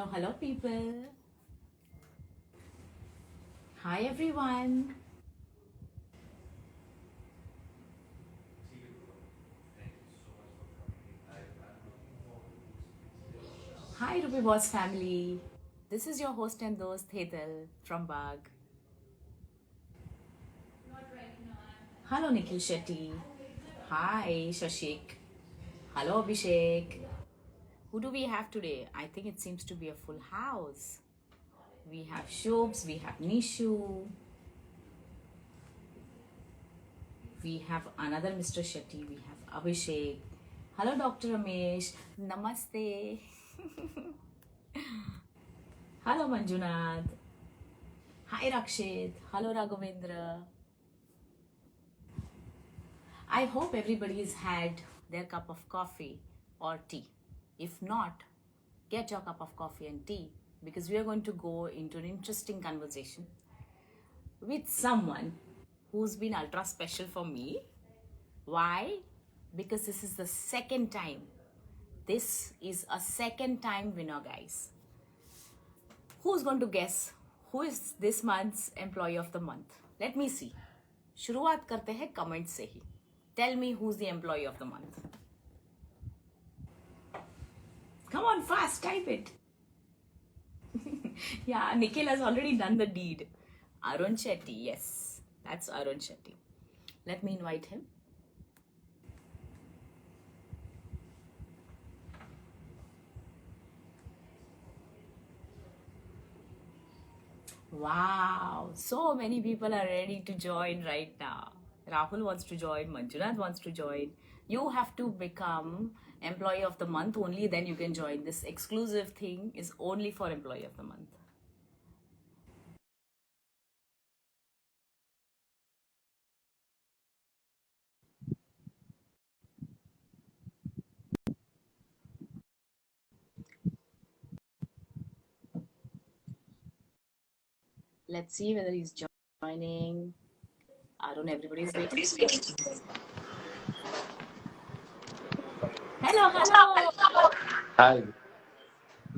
Hello, people. Hi, everyone. Hi, Ruby Boss family. This is your host and host, Hetal from Bag. Hello, Nikhil Shetty. Hi, Shashik. Hello, Abhishek. Who do we have today? I think it seems to be a full house. We have Shobs, we have Nishu, we have another Mr. Shetty, we have Abhishek. Hello, Dr. Ramesh. Namaste. Hello, Manjunath. Hi, Rakshit. Hello, Raghavendra. I hope everybody has had their cup of coffee or tea. If not, get your cup of coffee and tea because we are going to go into an interesting conversation with someone who's been ultra special for me. Why? Because this is the second time. This is a second time winner, guys. Who's going to guess who is this month's employee of the month? Let me see. शुरुआत करते हैं comment से ही. Tell me who's the employee of the month. Come on, fast, type it. Yeah, Nikhil has already done the deed. Arun Shetty, yes, that's Arun Shetty. Let me invite him. Wow, so many people are ready to join right now. Rahul wants to join, Manjunath wants to join. You have to become employee of the month, only then you can join. This exclusive thing is only for employee of the month. Let's see whether he's joining. Arun, everybody's waiting. Hello. Hi,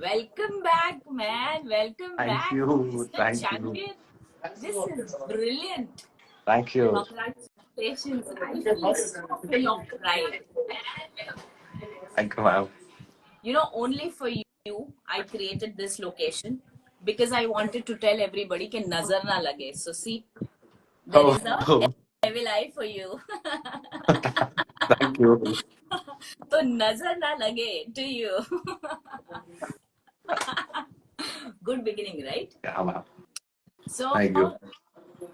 Welcome back, man. Welcome thank back, you, Mr. thank you, Champion. This is brilliant. thank you. Congratulations. I feel so full of pride. Thank you, ma'am. Only for you, I created this location because I wanted to tell everybody कि nazar na lage. So see, there is a Oh, devil eye for you. thank you. तो nazar na lage to you. Good beginning, right? Yeah, ma'am. So Thank you.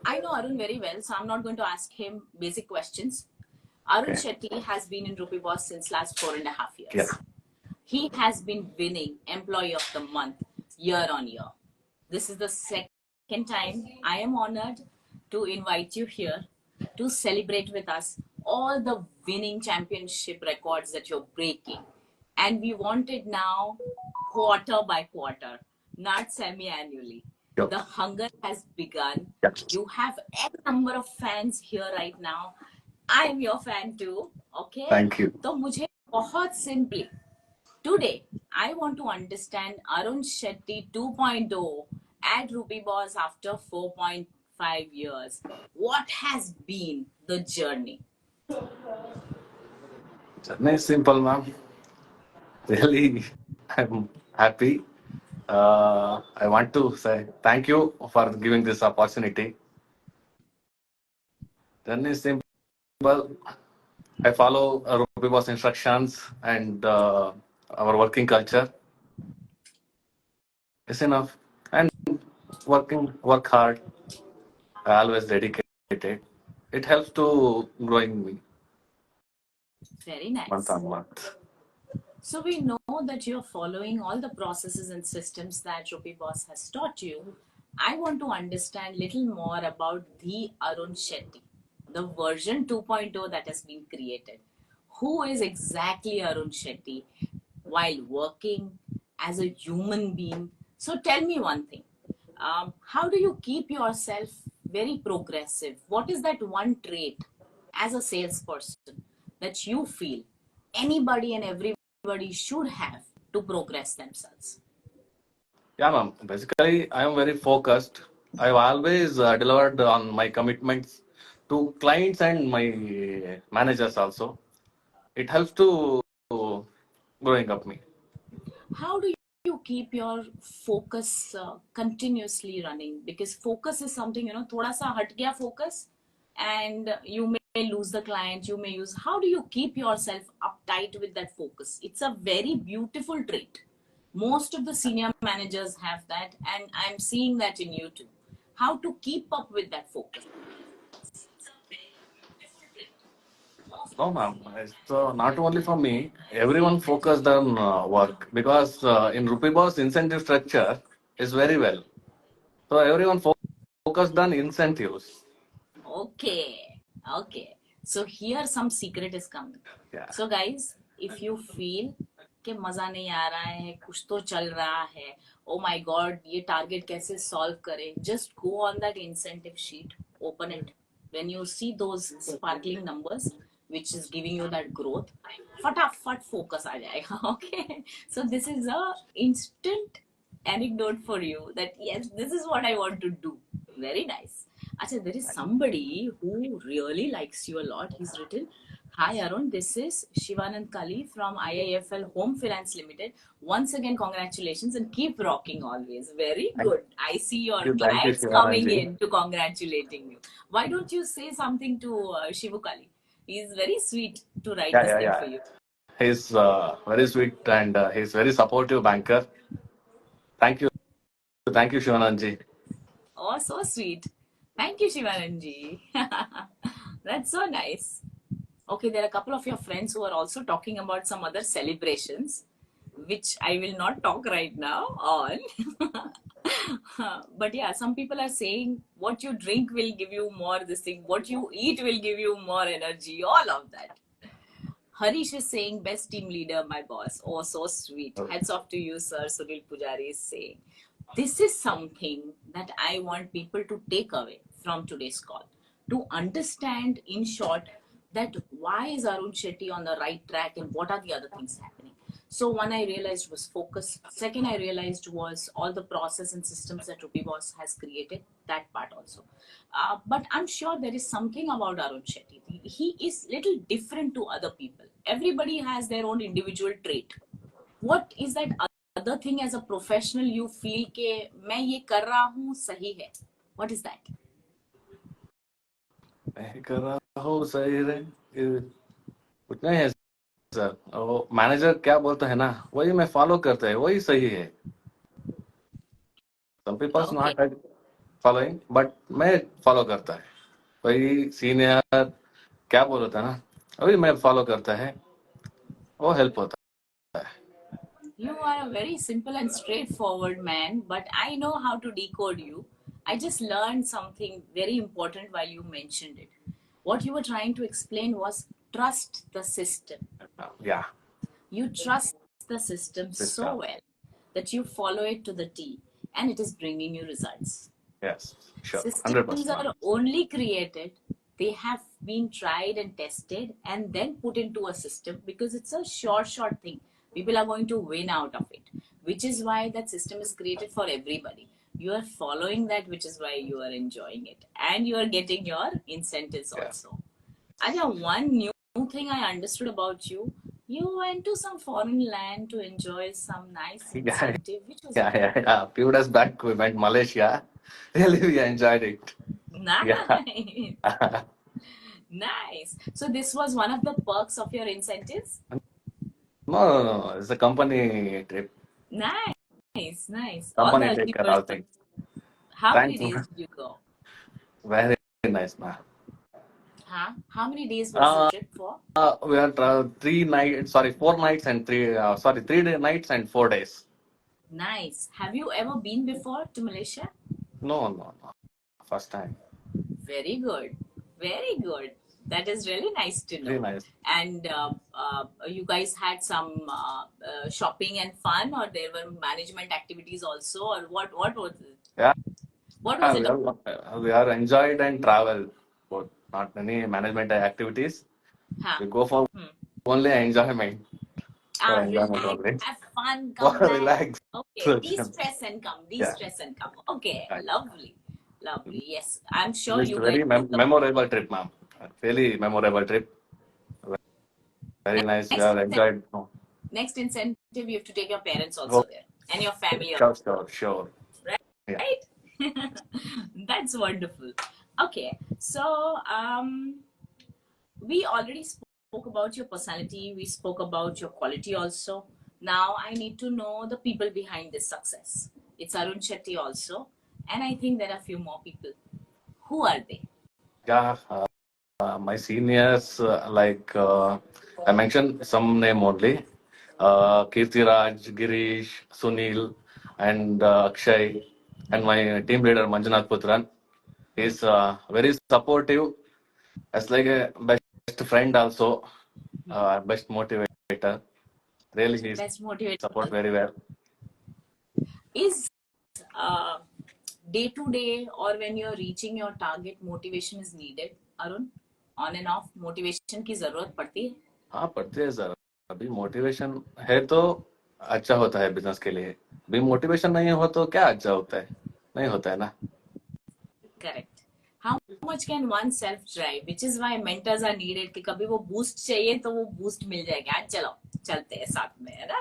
I know Arun very well, so I'm not going to ask him basic questions. Arun Okay. Shetty has been in Rupee Boss since last 4.5 years. Yeah. He has been winning Employee of the Month year on year. This is the second time. I am honored to invite you here to celebrate with us all the winning championship records that you're breaking. And we want it now quarter by quarter, not semi-annually. Yep. The hunger has begun. Yeah. You have a number of fans here right now. I am your fan too. Okay? Thank you. तो मुझे बहुत simply today, I want to understand Arun Shetty 2.0 at Rupee Boss after 4.5 years. What has been the journey? Journey is simple, ma'am. Really, I'm happy. I want to say thank you for giving this opportunity. Journey is simple. I follow Ruby Boss instructions and our working culture. It's enough. And work hard. I always dedicated. It helps to growing me Very month nice. on month. So we know that you're following all the processes and systems that Rupee Boss has taught you. I want to understand little more about the Arun Shetty, the version 2.0 that has been created. Who is exactly Arun Shetty while working as a human being? So tell me one thing. How do you keep yourself very progressive? What is that one trait as a salesperson that you feel anybody and everybody should have to progress themselves? Yeah, ma'am. Basically, I am very focused. I've always delivered on my commitments to clients and my managers also. It helps to growing up me. How do you keep your focus continuously running? Because focus is something, thoda sa hat gaya focus and you may lose the client, you may use. How do you keep yourself uptight with that focus? It's a very beautiful trait. Most of the senior managers have that, and I'm seeing that in you too. How to keep up with that focus? No, ma'am. So not only for me, everyone focused on work because in Rupee Boss incentive structure is very well. So everyone focused on incentives. Okay, okay. So here some secret is coming. Yeah. So guys, if you feel कि मजा नहीं आ रहा है, कुछ तो चल रहा है, oh my god, ये target कैसे solve करें? Just go on that incentive sheet, open it. When you see those sparkling numbers, which is giving you that growth, फटाफट focus आ जाएगा. Okay, so this is a instant anecdote for you that yes, this is what I want to do. Very nice. Achha, there is somebody who really likes you a lot. He's written, "Hi Arun, this is Shivanand Kali from IIFL Home Finance Limited. Once again, congratulations and keep rocking always." Very Thank good. I see your thank you, clients coming Shivananji. in to congratulating you. Why don't you say something to Shivu Kali? He's very sweet to write Yeah, this yeah, thing for yeah. you. He's very sweet and he's very supportive banker. Thank you, Shivananji. Oh, so sweet. Thank you, Shivananji. That's so nice. Okay, there are a couple of your friends who are also talking about some other celebrations, which I will not talk right now on. But yeah, some people are saying what you drink will give you more this thing, what you eat will give you more energy, all of that. Harish is saying, best team leader, my boss. Oh, so sweet. Heads off to you, sir. Sunil Pujari is saying. This is something that I want people to take away from today's call. To understand, in short, that why is Arun Shetty on the right track and what are the other things happening. So one I realized was focus. Second I realized was all the process and systems that Ruby Boss has created. That part also. But I'm sure there is something about Arun Shetty. He is little different to other people. Everybody has their own individual trait. What is that other thing as a professional you feel के मैं ये कर रहा हूँ सही है? What is that? मैं कर रहा हूँ सही रे कुछ नहीं है सर वो मैनेजर क्या बोलता है ना वही मैं फॉलो करता है वही सही है some people Okay. not following but मैं फॉलो करता है वही सीनियर क्या बोलता है ना वही मैं फॉलो करता है वो हेल्प होता You are a very simple and straightforward man, but I know how to decode you. I just learned something very important while you mentioned it. What you were trying to explain was trust the system. है yeah You trust the system so system well that you follow it to the T and it is bringing you results. yes sure Systems 100% ma'am. are only created, they have been tried and tested and then put into a system because it's a short thing. People are going to win out of it, which is why that system is created for everybody. You are following that, which is why you are enjoying it and you are getting your incentives Yeah. also. Aja, one new thing I understood about you, you went to some foreign land to enjoy some nice Yeah, incentive. Which was it? yeah. Few days back we went Malaysia. Really, we enjoyed it. Yeah. Nice. Nice. So this was one of the perks of your incentives? No, no, no. It's a company trip. Nice, nice. All the Company take care achievers. all things. How many Thanks, days man. did you go? Very nice, man. Huh? How many days was the Uh, trip for? we are 3 nights, sorry, 4 nights and sorry, 3 nights and 4 days. Nice. Have you ever been before to Malaysia? No, no, no. First time. Very good. Very good. That is really nice to Very know. nice. And you guys had some shopping and fun, or there were management activities also, or what was it? Yeah, What was it? we are enjoyed and travel, but not any management activities. Huh? We go for Hmm. only enjoyment. enjoyment relax, only. have fun, come back. Relax. Okay, de-stress and come, Yeah. de-stress and come. Okay, Right. lovely, lovely. Yes, I'm sure It's you very guys will come. memorable trip, ma'am. Really memorable trip. Very nice. We Next, have enjoyed. Oh, next incentive, you have to take your parents also there and your family, sure. Yeah. right? That's wonderful. Okay, so we already spoke about your personality, we spoke about your quality also. Now I need to know the people behind this success. It's Arun Shetty also, and I think there are a few more people. Who are they? Yeah. My seniors, I mentioned some name only. Kirtiraj, Girish, Sunil, and Akshay, and my team leader Manjunath Putran. He's very supportive, as like a best friend also, best motivator. Really, he Best motivator support very well. is uh, day to day, or when you're reaching your target, motivation is needed. Arun, on and off motivation की जरूरत पड़ती है. हाँ पढ़ते हैं sir. अभी motivation है तो अच्छा होता है बिजनेस के लिए. अभी मोटिवेशन नहीं हो तो क्या अच्छा होता है? नहीं होता है ना. Correct. How much can one self drive? Which is why mentors are needed. कि कभी वो boost चाहिए तो वो boost मिल जाएगा. आज चलो चलते हैं साथ में, है ना?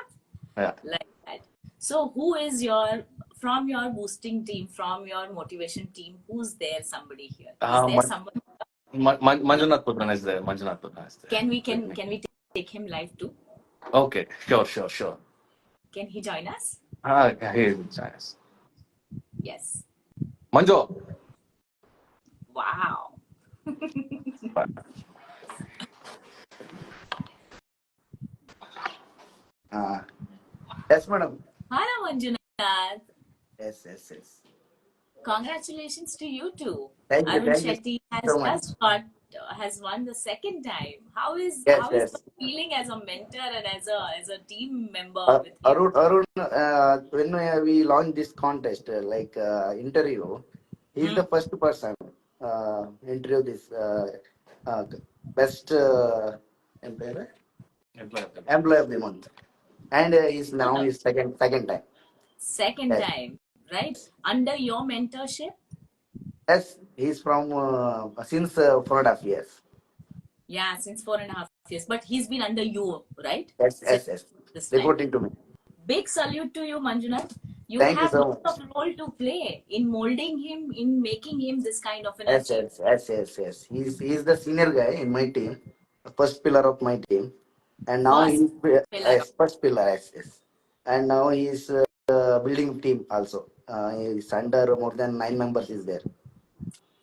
Yeah. Like that. So who is your, from your boosting team, from your motivation team, who's there? Somebody here? Is there someone? Manjunath Putran is there. Manjunath Putran is there. Can we take him live too? Okay, sure. Can he join us? He is. Yes. Manjo. Wow. Yes, madam. Hello, Manjunath. Yes. Congratulations to you too. Thank you. Arun Thank you Shetty so much. has won the second time. How is Yes. the feeling as a mentor and as a team member with you? Arun, when we launched this contest, interview, he's the first person interview this best employer, employee of the month, and he's now his second time. Second Yes. time, right? Under your mentorship? Yes, he's from since 4.5 years. Yeah, since 4.5 years. But he's been under you, right? Yes. This time. Reporting to me. Big salute to you, Manjunath. You Thank you have so lots of role to play in molding him, in making him this kind of an achiever. Yes. He's the senior guy in my team, the first pillar of my team, and now First he's pillar. first pillar. Yes. And now he's building team also. He's under more than 9 members is there.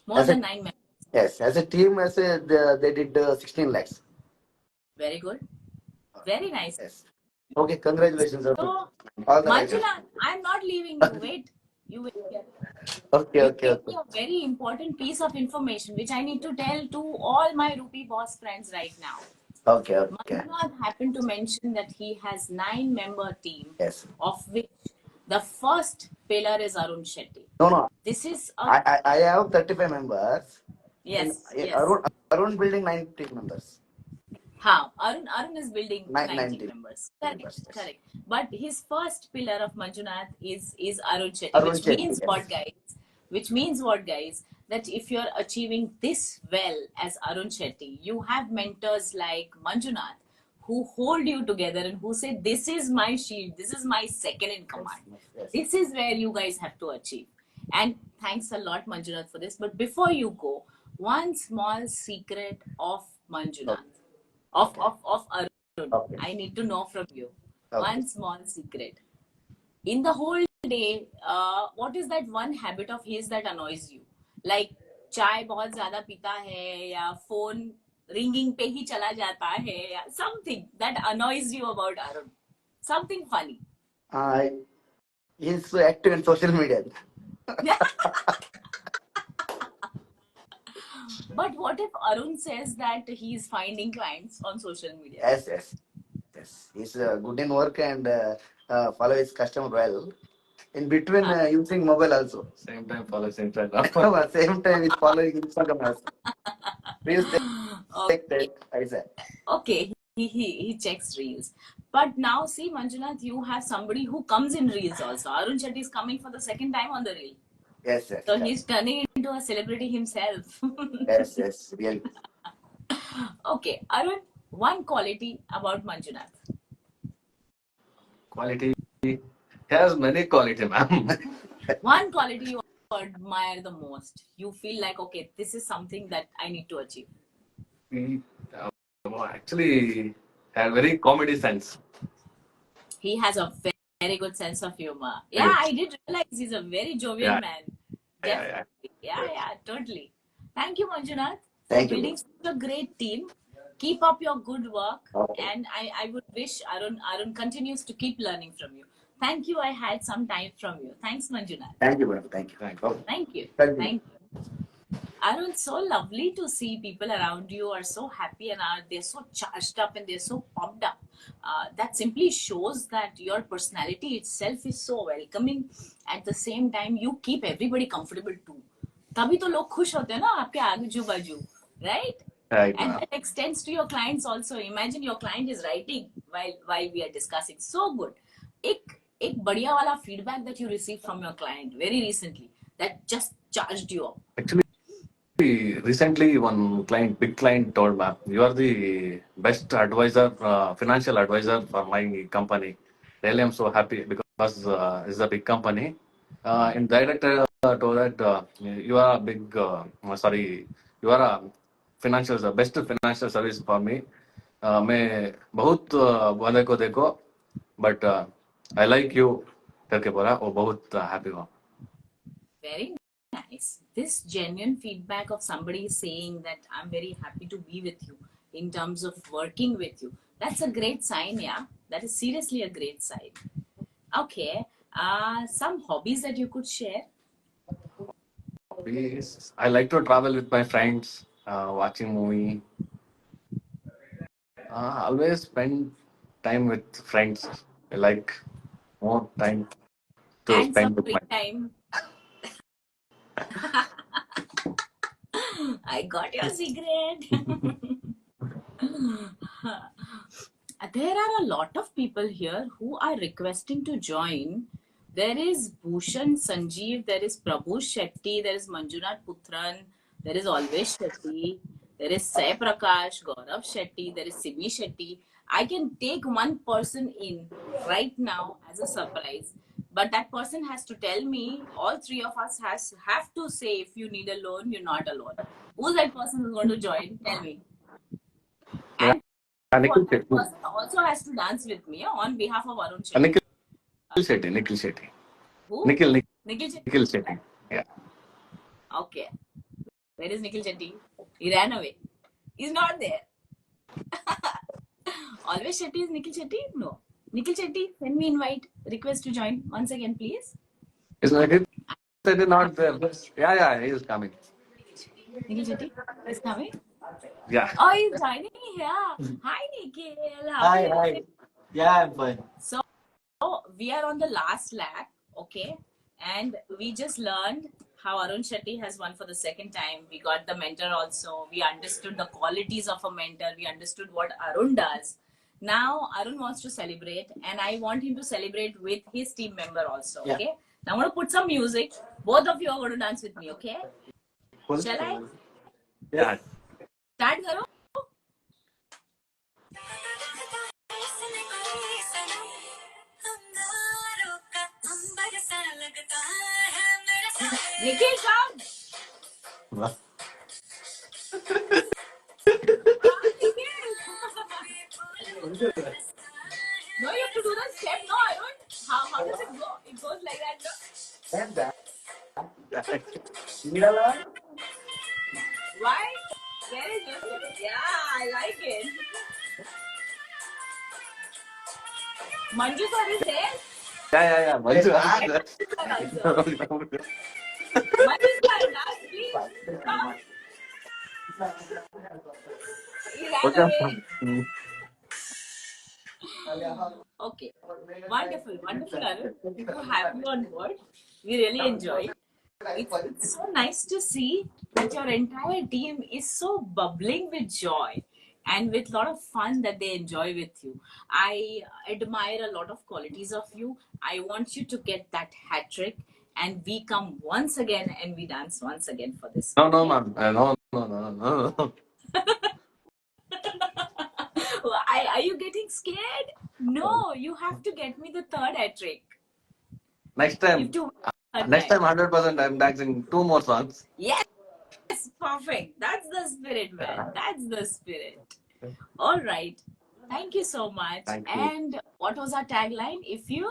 More As than a 9 members. yes, as a team, they did 16 lakhs. Very good. Very nice. Yes. Okay, congratulations. So, All the right. Manjunath, I'm not leaving you. Wait. You wait here. Okay. You gave me a very important piece of information which I need to tell to all my Rupee Boss friends right now. Okay. Manjunath happened to mention that he has 9-member team, Yes. of which the first pillar is Arun Shetty. No. This is a I have 35 members. yes. Arun building 90 members. Arun is building 90 members. Correct. But his first pillar of Manjunath is Arun Shetty, Arun which Shetty, means yes. what, guys? Which means what, guys? That if you're achieving this well as Arun Shetty, you have mentors like Manjunath who hold you together and who say, this is my shield, this is my second in command. Yes. This is where you guys have to achieve. And thanks a lot, Manjunath, for this. But before you go, one small secret of Manjunath, of Arun, Okay. I need to know from you. Okay. One small secret. In the whole day, what is that one habit of his that annoys you? Like चाय बहुत ज्यादा पीता है, या phone ringing पे ही चला जाता है, या something that annoys you about Arun. Something funny. He's active in social media. But what if Arun says that he's finding clients on social media? Yes. He's good in work and follow his customer well. In between, using mobile also. Same time follow Instagram. Same time, he's following Instagram also. Please take that. I said. Okay, he checks reels. But now see, Manjunath, you have somebody who comes in reels also. Arun Shetty is coming for the second time on the reel. Yes, yes, So correct. he's turning into a celebrity himself. Yes, yes, really. Okay, Arun, one quality about Manjunath. Quality. He has many quality, ma'am. One quality you admire the most. You feel like, okay, this is something that I need to achieve. He actually had very comedy sense. He has a very good sense of humor. Yeah, Yes. I did realize he's a very jovial Yeah, man. yeah, yeah. Definitely. Yeah, totally. Thank you, Manjunath, for Thank you, building such a great team. Keep up your good work. bro. Okay. And I would wish Arun continues to keep learning from you. Thank you. I had some time from you. Thanks, Manjunath. Thank you, bro. Thank you. Thank you. Okay. Thank you. Continue. Thank you. Arun, so lovely to see people around you are so happy and they're so charged up and they're so pumped up. That simply shows that your personality itself is so welcoming. At the same time, you keep everybody comfortable too. तभी तो लोग खुश होते हैं ना आपके आजू बाजू, right? Right, And ma'am. that extends to your clients also. Imagine your client is writing while we are discussing. So good. एक बढ़िया वाला feedback that you received from your client very recently that just charged you up. Actually, recently one client, big client, told me, "You are the best advisor, financial advisor for my company." Really, I'm so happy because it's a big company. And director told that you are a big, sorry, you are a financial, the best financial service for me. मैं बहुत बंदे को देखो, but I like you करके बोला, वो बहुत happy हुआ. Very nice. This genuine feedback of somebody saying that I'm very happy to be with you in terms of working with you. That's a great sign, yeah. That is seriously a great sign. Okay. Some hobbies that you could share. Please. I like to travel with my friends, watching movie. Always spend time with friends. I like more time to And some spend with free my. time. I got your secret. There are a lot of people here who are requesting to join. There is Bhushan Sanjeev, there is Prabhu Shetty, there is Manjunath Putran, there is Alvesh Shetty, there is Sai Prakash, Gaurav Shetty, there is Simi Shetty. I can take one person in right now as a surprise, but that person has to tell me. All three of us have to say if you need a loan, you're not alone. Who's that person who's going to join? Tell me. Yeah, And Nikhil that Shetty. person also has to dance with me on behalf of Arun Shetty. Nikhil Shetty. Nikhil Shetty. Who? Nikhil Nikhil Shetty. Nikhil Shetty. Yeah. Okay. Where is Nikhil Shetty? He ran away. He's not there. Always Shetty is Nikhil Shetty? No. Nikhil Shetty, send me invite. Request to join once again, please. Is Nikhil Shetty not there? Yeah, he is coming. Nikhil Shetty is coming. Yeah. Oh, he's joining here. Hi, Nikhil. How Hi, are you? hi. Yeah, I'm fine. So we are on the last lap, okay? And we just learned how Arun Shetty has won for the second time. We got the mentor also. We understood the qualities of a mentor. We understood what Arun does. Now Arun wants to celebrate, and I want him to celebrate with his team member also. Yeah. Okay. Now I'm gonna put some music. Both of you are going to dance with me. Okay. Shall I? Yeah. Start karo. Nikhil, come. What? No, you have to do the step. No, Arun. How does it go? It goes like that. No? And that. Need a lot? Why? Where is Joseph? Yeah, I like it. Manju sir is there. Yeah. Manju. Manju sir, dance please. Come. He ran away. Okay. Wonderful, Arun. Good to have you on board. We really enjoyed. It's so nice to see that your entire team is so bubbling with joy. and with a lot of fun that they enjoy with you. I admire a lot of qualities of you. I want you to get that hat trick, and we come once again and we dance once again for this. No, no, Okay? ma'am. No. Are you getting scared? No, you have to get me the third hat trick. Next You have time, to next time, 100%, I'm dancing 2 more songs. Yes, perfect. That's the spirit, man. That's the spirit. All right. Thank you so much. Thank you. And what was our tagline? If you,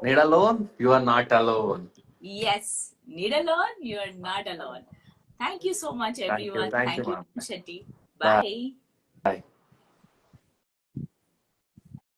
Need alone? You are not alone. yes, need alone, you are not alone. Thank you so much, Thank you. everyone. Thank you, Thank you, ma'am. Shetty. Bye. Bye. Bye.